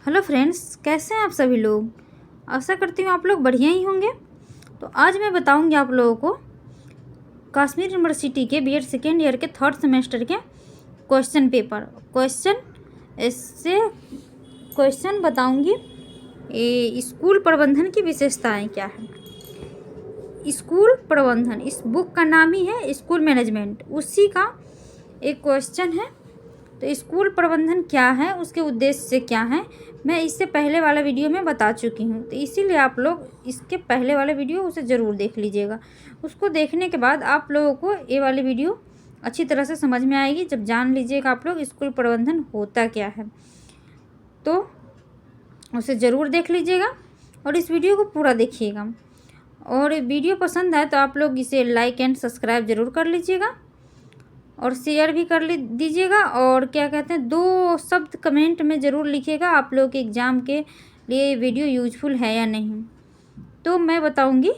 Hello friends, कैसे हैं आप सभी लोग। आशा करती हूँ आप लोग बढ़िया ही होंगे। तो आज मैं बताऊंगी आप लोगों को कश्मीर यूनिवर्सिटी के बीएड सेकेंड ईयर के थर्ड सेमेस्टर के क्वेश्चन पेपर क्वेश्चन बताऊंगी। स्कूल प्रबंधन की विशेषताएं क्या है। स्कूल प्रबंधन, इस बुक का नाम ही है स्कूल मैनेजमेंट, उसी का एक क्वेश्चन है। तो स्कूल प्रबंधन क्या है, उसके उद्देश्य क्या है, मैं इससे पहले वाला वीडियो में बता चुकी हूँ। तो इसीलिए आप लोग इसके पहले वाले वीडियो उसे ज़रूर देख लीजिएगा। उसको देखने के बाद आप लोगों को ये वाली वीडियो अच्छी तरह से समझ में आएगी, जब जान लीजिएगा आप लोग स्कूल प्रबंधन होता क्या है। तो उसे ज़रूर देख लीजिएगा और इस वीडियो को पूरा देखिएगा। और वीडियो पसंद आए तो आप लोग इसे लाइक एंड सब्सक्राइब ज़रूर कर लीजिएगा और शेयर भी कर दीजिएगा। और क्या कहते हैं, 2 शब्द कमेंट में ज़रूर लिखिएगा आप लोग के एग्ज़ाम के लिए वीडियो यूजफुल है या नहीं। तो मैं बताऊंगी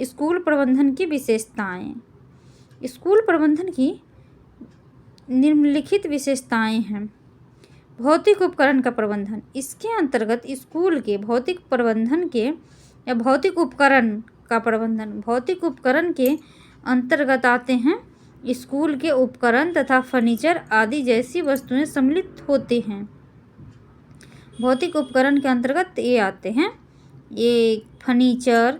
स्कूल प्रबंधन की विशेषताएं। स्कूल प्रबंधन की निम्नलिखित विशेषताएं हैं। भौतिक उपकरण का प्रबंधन, इसके अंतर्गत स्कूल के भौतिक प्रबंधन के या भौतिक उपकरण का प्रबंधन, भौतिक उपकरण के अंतर्गत आते हैं स्कूल के उपकरण तथा फर्नीचर आदि जैसी वस्तुएं सम्मिलित होती हैं। भौतिक उपकरण के अंतर्गत ये आते हैं, ये फर्नीचर,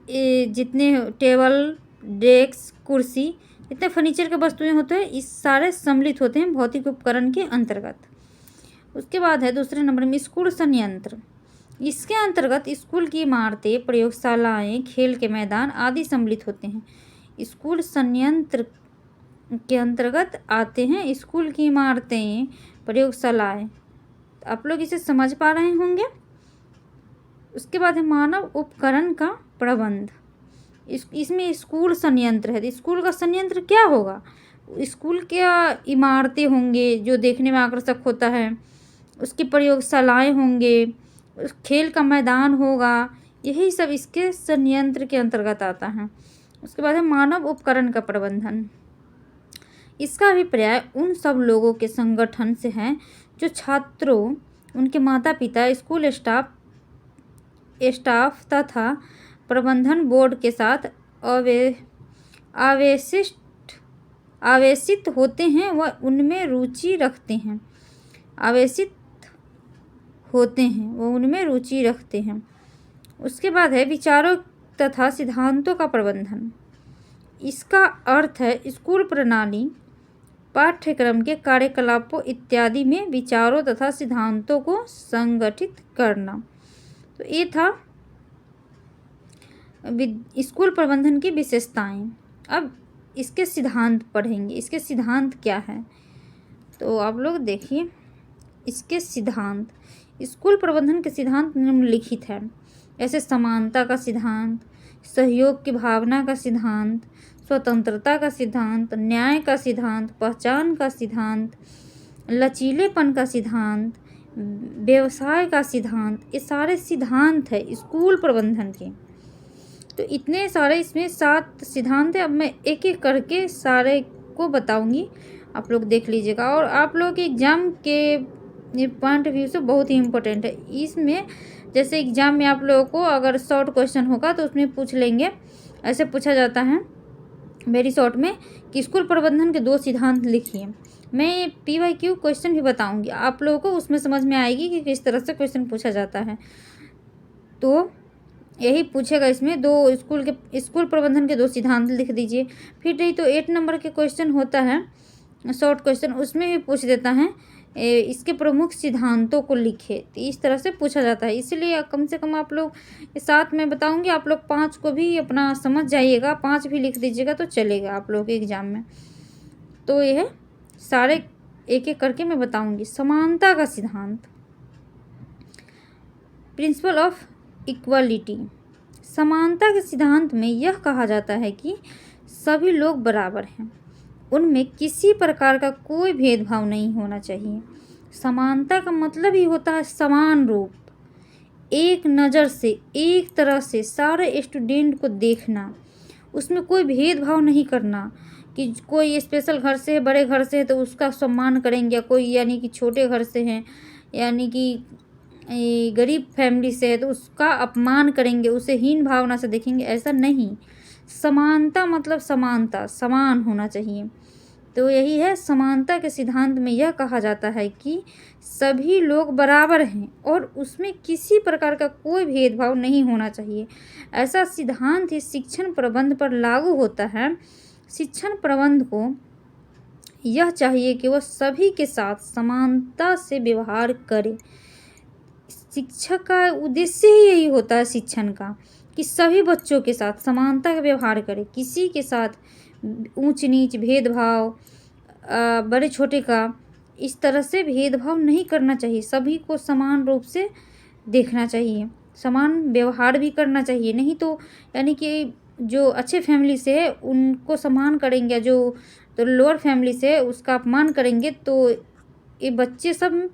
ये जितने टेबल, डेस्क, कुर्सी, जितने फर्नीचर के वस्तुएं होते हैं, इस सारे सम्मिलित होते हैं भौतिक उपकरण के अंतर्गत। उसके बाद है दूसरे नंबर में स्कूल संयंत्र। इसके अंतर्गत स्कूल की इमारतें, प्रयोगशालाएं, खेल के मैदान आदि सम्मिलित होते हैं। स्कूल संयंत्र के अंतर्गत आते हैं स्कूल की इमारतें, प्रयोगशालाएं। आप लोग इसे समझ पा रहे होंगे। उसके बाद है मानव उपकरण का प्रबंध। इसमें स्कूल संयंत्र है। स्कूल का संयंत्र क्या होगा, स्कूल के इमारतें होंगे जो देखने में आकर्षक होता है, उसकी प्रयोगशालाएं होंगे, खेल का मैदान होगा, यही सब इसके संयंत्र के अंतर्गत आता है। उसके बाद है मानव उपकरण का प्रबंधन। इसका अभिप्राय उन सब लोगों के संगठन से है जो छात्रों, उनके माता पिता, स्कूल स्टाफ तथा प्रबंधन बोर्ड के साथ आवेशित होते हैं व उनमें रुचि रखते हैं। उनमें रुचि रखते हैं। उसके बाद है विचारों तथा सिद्धांतों का प्रबंधन। इसका अर्थ है स्कूल प्रणाली, पाठ्यक्रम के कार्यकलापों इत्यादि में विचारों तथा सिद्धांतों को संगठित करना। तो ये था स्कूल प्रबंधन की विशेषताएं। अब इसके सिद्धांत पढ़ेंगे। इसके सिद्धांत क्या है, तो आप लोग देखिए इसके सिद्धांत। स्कूल प्रबंधन के सिद्धांत निम्नलिखित है, जैसे समानता का सिद्धांत, सहयोग की भावना का सिद्धांत, स्वतंत्रता का सिद्धांत, न्याय का सिद्धांत, पहचान का सिद्धांत, लचीलेपन का सिद्धांत, व्यवसाय का सिद्धांत। ये सारे सिद्धांत है स्कूल प्रबंधन के। तो इतने सारे इसमें 7 सिद्धांत है। अब मैं एक एक करके सारे को बताऊंगी, आप लोग देख लीजिएगा। और आप लोग के एग्ज़ाम के पॉइंट ऑफ व्यू से बहुत ही इम्पोर्टेंट है। इसमें जैसे एग्ज़ाम में आप लोगों को अगर शॉर्ट क्वेश्चन होगा तो उसमें पूछ लेंगे, ऐसे पूछा जाता है वेरी शॉर्ट में कि स्कूल प्रबंधन के 2 सिद्धांत लिखिए। मैं PYQ क्वेश्चन भी बताऊंगी आप लोगों को, उसमें समझ में आएगी कि किस तरह से क्वेश्चन पूछा जाता है। तो यही पूछेगा इसमें, स्कूल प्रबंधन के 2 सिद्धांत लिख दीजिए। फिर नहीं तो 8 नंबर के क्वेश्चन होता है शॉर्ट क्वेश्चन, उसमें भी पूछ देता है इसके प्रमुख सिद्धांतों को लिखे। तो इस तरह से पूछा जाता है। इसलिए कम से कम आप लोग 7 में बताऊंगी, आप लोग 5 को भी अपना समझ जाइएगा, 5 भी लिख दीजिएगा तो चलेगा आप लोग के एग्ज़ाम में। तो यह सारे एक एक करके मैं बताऊंगी। समानता का सिद्धांत, प्रिंसिपल ऑफ इक्वालिटी। समानता के सिद्धांत में यह कहा जाता है कि सभी लोग बराबर हैं, उनमें किसी प्रकार का कोई भेदभाव नहीं होना चाहिए। समानता का मतलब ही होता है समान रूप, एक नज़र से, एक तरह से सारे स्टूडेंट को देखना, उसमें कोई भेदभाव नहीं करना कि कोई स्पेशल घर से है, बड़े घर से है तो उसका सम्मान करेंगे, या कोई यानी कि छोटे घर से हैं यानी कि गरीब फैमिली से है तो उसका अपमान करेंगे, उसे हीन भावना से देखेंगे, ऐसा नहीं। समानता मतलब समानता, समान होना चाहिए। तो यही है, समानता के सिद्धांत में यह कहा जाता है कि सभी लोग बराबर हैं और उसमें किसी प्रकार का कोई भेदभाव नहीं होना चाहिए। ऐसा सिद्धांत ही शिक्षण प्रबंध पर लागू होता है। शिक्षण प्रबंध को यह चाहिए कि वह सभी के साथ समानता से व्यवहार करे। शिक्षक का उद्देश्य ही यही होता है शिक्षण का, कि सभी बच्चों के साथ समानता का व्यवहार करे, किसी के साथ ऊंच नीच भेदभाव, बड़े छोटे का इस तरह से भेदभाव नहीं करना चाहिए। सभी को समान रूप से देखना चाहिए, समान व्यवहार भी करना चाहिए। नहीं तो यानी कि जो अच्छे फैमिली से है उनको सम्मान करेंगे, जो तो लोअर फैमिली से है उसका अपमान करेंगे, तो ये बच्चे सब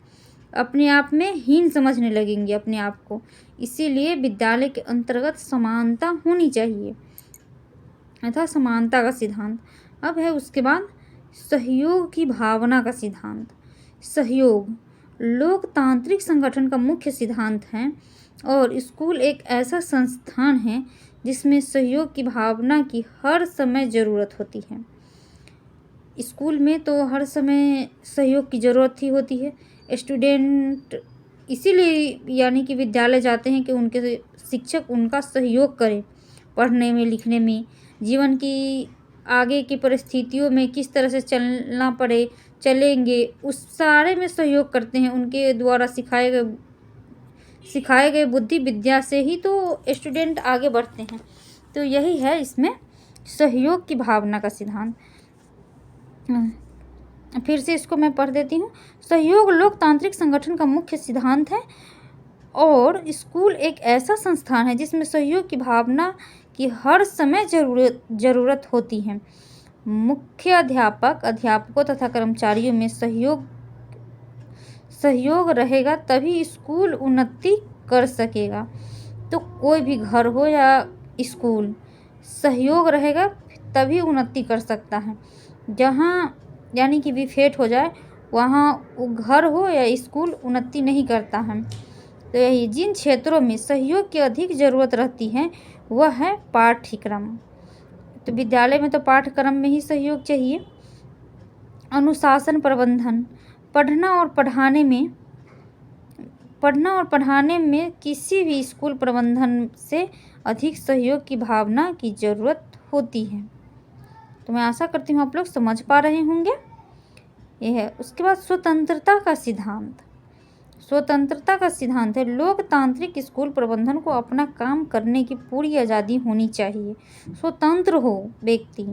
अपने आप में हीन समझने लगेंगे अपने आप को। इसीलिए विद्यालय के अंतर्गत समानता होनी चाहिए, अर्थात समानता का सिद्धांत। अब है उसके बाद सहयोग की भावना का सिद्धांत। सहयोग लोकतांत्रिक संगठन का मुख्य सिद्धांत है और स्कूल एक ऐसा संस्थान है जिसमें सहयोग की भावना की हर समय ज़रूरत होती है। स्कूल में तो हर समय सहयोग की ज़रूरत ही होती है। स्टूडेंट इसीलिए यानी कि विद्यालय जाते हैं कि उनके शिक्षक उनका सहयोग करें, पढ़ने में, लिखने में, जीवन की आगे की परिस्थितियों में किस तरह से चलना पड़े, चलेंगे, उस सारे में सहयोग करते हैं। उनके द्वारा सिखाए गए बुद्धि विद्या से ही तो स्टूडेंट आगे बढ़ते हैं। तो यही है इसमें सहयोग की भावना का सिद्धांत। फिर से इसको मैं पढ़ देती हूँ। सहयोग लोकतांत्रिक संगठन का मुख्य सिद्धांत है और स्कूल एक ऐसा संस्थान है जिसमें सहयोग की भावना की हर समय ज़रूरत होती है। मुख्य अध्यापकों तथा कर्मचारियों में सहयोग रहेगा तभी स्कूल उन्नति कर सकेगा। तो कोई भी घर हो या स्कूल, सहयोग रहेगा तभी उन्नति कर सकता है। जहाँ यानी कि विफेट हो जाए वहाँ वो घर हो या स्कूल उन्नति नहीं करता है। तो यही जिन क्षेत्रों में सहयोग की अधिक ज़रूरत रहती है वह है पाठ्यक्रम। तो विद्यालय में तो पाठ्यक्रम में ही सहयोग चाहिए। अनुशासन प्रबंधन पढ़ना और पढ़ाने में किसी भी स्कूल प्रबंधन से अधिक सहयोग की भावना की ज़रूरत होती है। तो मैं आशा करती हूँ आप लोग समझ पा रहे होंगे। यह है उसके बाद स्वतंत्रता का सिद्धांत। स्वतंत्रता का सिद्धांत है लोकतांत्रिक स्कूल प्रबंधन को अपना काम करने की पूरी आज़ादी होनी चाहिए। स्वतंत्र हो व्यक्ति,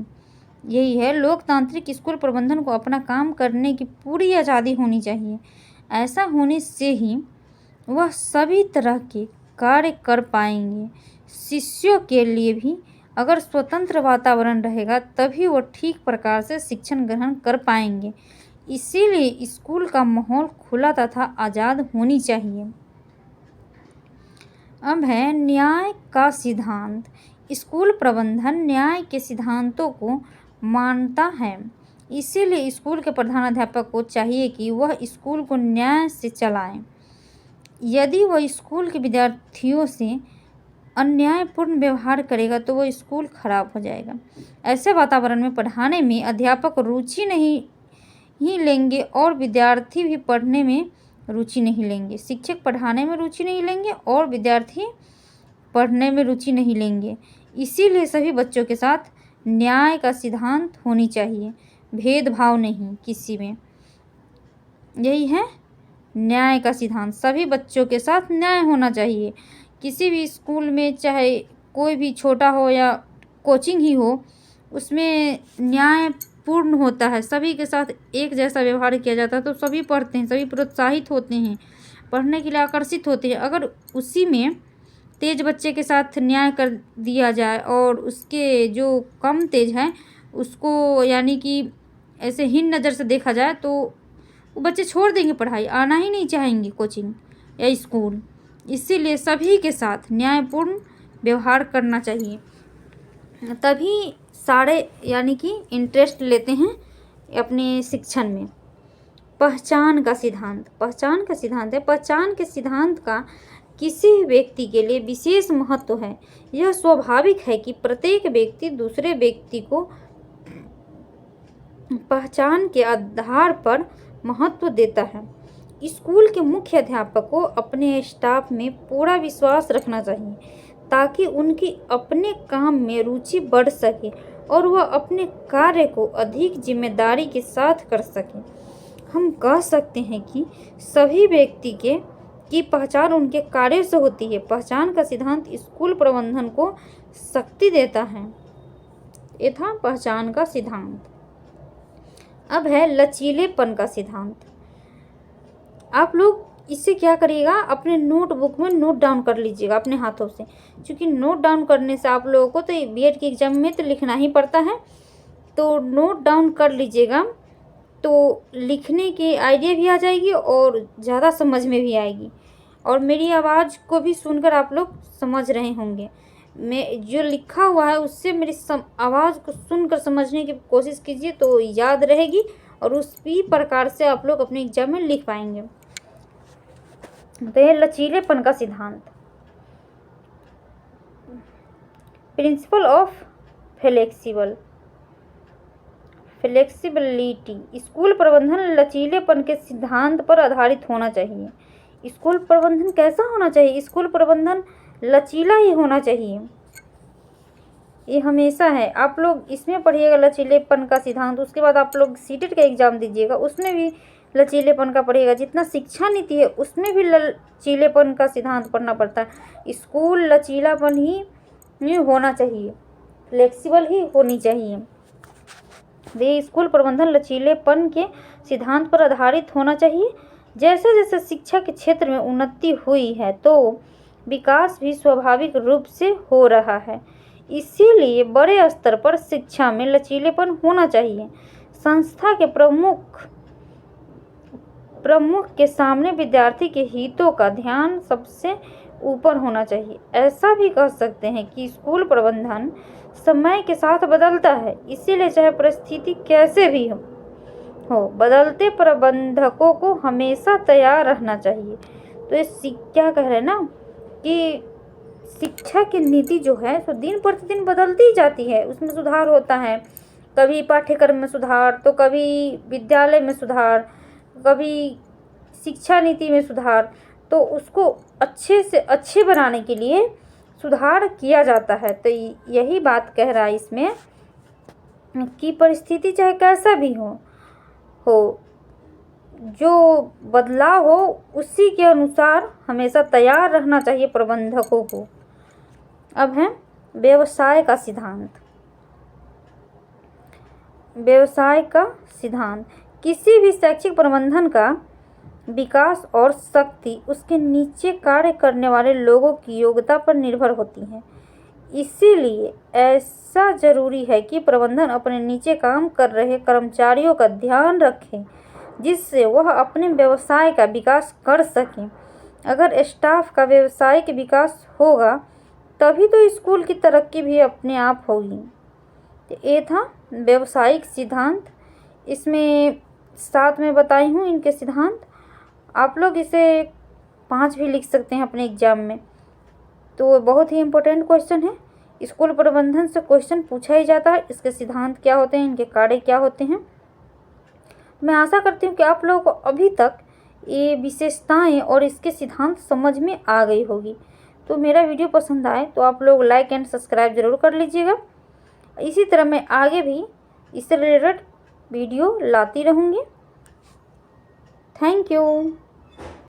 यही है लोकतांत्रिक स्कूल प्रबंधन को अपना काम करने की पूरी आज़ादी होनी चाहिए। ऐसा होने से ही वह सभी तरह के कार्य कर पाएंगे। शिष्यों के लिए भी अगर स्वतंत्र वातावरण रहेगा तभी वो ठीक प्रकार से शिक्षण ग्रहण कर पाएंगे। इसीलिए स्कूल का माहौल खुला तथा आज़ाद होनी चाहिए। अब है न्याय का सिद्धांत। स्कूल प्रबंधन न्याय के सिद्धांतों को मानता है। इसीलिए स्कूल के प्रधानाध्यापक को चाहिए कि वह स्कूल को न्याय से चलाएं। यदि वह स्कूल के विद्यार्थियों से अन्यायपूर्ण व्यवहार करेगा तो वह स्कूल खराब हो जाएगा। ऐसे वातावरण में पढ़ाने में अध्यापक रुचि नहीं लेंगे और विद्यार्थी भी पढ़ने में रुचि नहीं लेंगे। शिक्षक पढ़ाने में रुचि नहीं लेंगे और विद्यार्थी पढ़ने में रुचि नहीं लेंगे। इसीलिए सभी बच्चों के साथ न्याय का सिद्धांत होनी चाहिए, भेदभाव नहीं किसी में। यही है न्याय का सिद्धांत, सभी बच्चों के साथ न्याय होना चाहिए। किसी भी स्कूल में चाहे कोई भी छोटा हो या कोचिंग ही हो, उसमें न्यायपूर्ण होता है, सभी के साथ एक जैसा व्यवहार किया जाता है तो सभी पढ़ते हैं, सभी प्रोत्साहित होते हैं, पढ़ने के लिए आकर्षित होते हैं। अगर उसी में तेज बच्चे के साथ न्याय कर दिया जाए और उसके जो कम तेज हैं उसको यानी कि ऐसे हीन नज़र से देखा जाए तो वो बच्चे छोड़ देंगे पढ़ाई, आना ही नहीं चाहेंगे कोचिंग या स्कूल। इसीलिए सभी के साथ न्यायपूर्ण व्यवहार करना चाहिए, तभी सारे यानी कि इंटरेस्ट लेते हैं अपने शिक्षण में। पहचान का सिद्धांत, पहचान का सिद्धांत है, पहचान के सिद्धांत का किसी व्यक्ति के लिए विशेष महत्व है। यह स्वाभाविक है कि प्रत्येक व्यक्ति दूसरे व्यक्ति को पहचान के आधार पर महत्व देता है। स्कूल के मुख्य अध्यापक को अपने स्टाफ में पूरा विश्वास रखना चाहिए ताकि उनकी अपने काम में रुचि बढ़ सके और वह अपने कार्य को अधिक जिम्मेदारी के साथ कर सके। हम कह सकते हैं कि सभी व्यक्ति की पहचान उनके कार्य से होती है। पहचान का सिद्धांत स्कूल प्रबंधन को शक्ति देता है। ये था पहचान का सिद्धांत। अब है लचीलेपन का सिद्धांत। आप लोग इससे क्या करिएगा, अपने नोटबुक में नोट डाउन कर लीजिएगा अपने हाथों से, क्योंकि नोट डाउन करने से आप लोगों को तो बीएड के एग्जाम में तो लिखना ही पड़ता है, तो नोट डाउन कर लीजिएगा तो लिखने की आइडिया भी आ जाएगी और ज़्यादा समझ में भी आएगी। और मेरी आवाज़ को भी सुनकर आप लोग समझ रहे होंगे। मैं जो लिखा हुआ है उससे मेरी आवाज़ को सुनकर समझने की कोशिश कीजिए तो याद रहेगी और उसी प्रकार से आप लोग अपने एग्जाम में लिख पाएंगे। तो यह लचीलेपन का सिद्धांत, प्रिंसिपल ऑफ फ्लेक्सिबिलिटी। स्कूल प्रबंधन लचीलेपन के सिद्धांत पर आधारित होना चाहिए। स्कूल प्रबंधन कैसा होना चाहिए? स्कूल प्रबंधन लचीला ही होना चाहिए, ये हमेशा है। आप लोग इसमें पढ़िएगा लचीलेपन का सिद्धांत, उसके बाद आप लोग सीटेट का एग्ज़ाम दीजिएगा, उसमें भी लचीलेपन का पढ़िएगा। जितना शिक्षा नीति है उसमें भी लचीलेपन का सिद्धांत पढ़ना पड़ता है। स्कूल लचीलापन ही होना चाहिए, फ्लेक्सिबल ही होनी चाहिए। ये स्कूल प्रबंधन लचीलेपन के सिद्धांत पर आधारित होना चाहिए। जैसे जैसे शिक्षा के क्षेत्र में उन्नति हुई है तो विकास भी स्वाभाविक रूप से हो रहा है, इसीलिए बड़े स्तर पर शिक्षा में लचीलेपन होना चाहिए। संस्था के प्रमुख के सामने विद्यार्थी के हितों का ध्यान सबसे ऊपर होना चाहिए। ऐसा भी कह सकते हैं कि स्कूल प्रबंधन समय के साथ बदलता है, इसीलिए चाहे परिस्थिति कैसे भी हो बदलते प्रबंधकों को हमेशा तैयार रहना चाहिए। तो ये क्या कह रहे हैं ना कि शिक्षा की नीति जो है तो दिन प्रतिदिन बदलती ही जाती है, उसमें सुधार होता है। कभी पाठ्यक्रम में सुधार, तो कभी विद्यालय में सुधार, कभी शिक्षा नीति में सुधार, तो उसको अच्छे से अच्छे बनाने के लिए सुधार किया जाता है। तो यही बात कह रहा है इसमें कि परिस्थिति चाहे कैसा भी हो जो बदलाव हो उसी के अनुसार हमेशा तैयार रहना चाहिए प्रबंधकों को। अब है व्यवसाय का सिद्धांत। व्यवसाय का सिद्धांत किसी भी शैक्षिक प्रबंधन का विकास और शक्ति उसके नीचे कार्य करने वाले लोगों की योग्यता पर निर्भर होती है। इसीलिए ऐसा जरूरी है कि प्रबंधन अपने नीचे काम कर रहे कर्मचारियों का ध्यान रखे जिससे वह अपने व्यवसाय का विकास कर सकें। अगर स्टाफ का व्यवसायिक विकास होगा तभी तो स्कूल की तरक्की भी अपने आप होगी। तो ये था व्यवसायिक सिद्धांत, इसमें 7 में बताई हूँ इनके सिद्धांत। आप लोग इसे 5 भी लिख सकते हैं अपने एग्जाम में। तो बहुत ही इम्पोर्टेंट क्वेश्चन है, स्कूल प्रबंधन से क्वेश्चन पूछा ही जाता है। इसके सिद्धांत क्या होते हैं, इनके कार्य क्या होते हैं। मैं आशा करती हूँ कि आप लोगों को अभी तक ये विशेषताएं और इसके सिद्धांत समझ में आ गई होगी। तो मेरा वीडियो पसंद आए तो आप लोग लाइक एंड सब्सक्राइब ज़रूर कर लीजिएगा। इसी तरह मैं आगे भी इससे रिलेटेड वीडियो लाती रहूँगी। Thank you.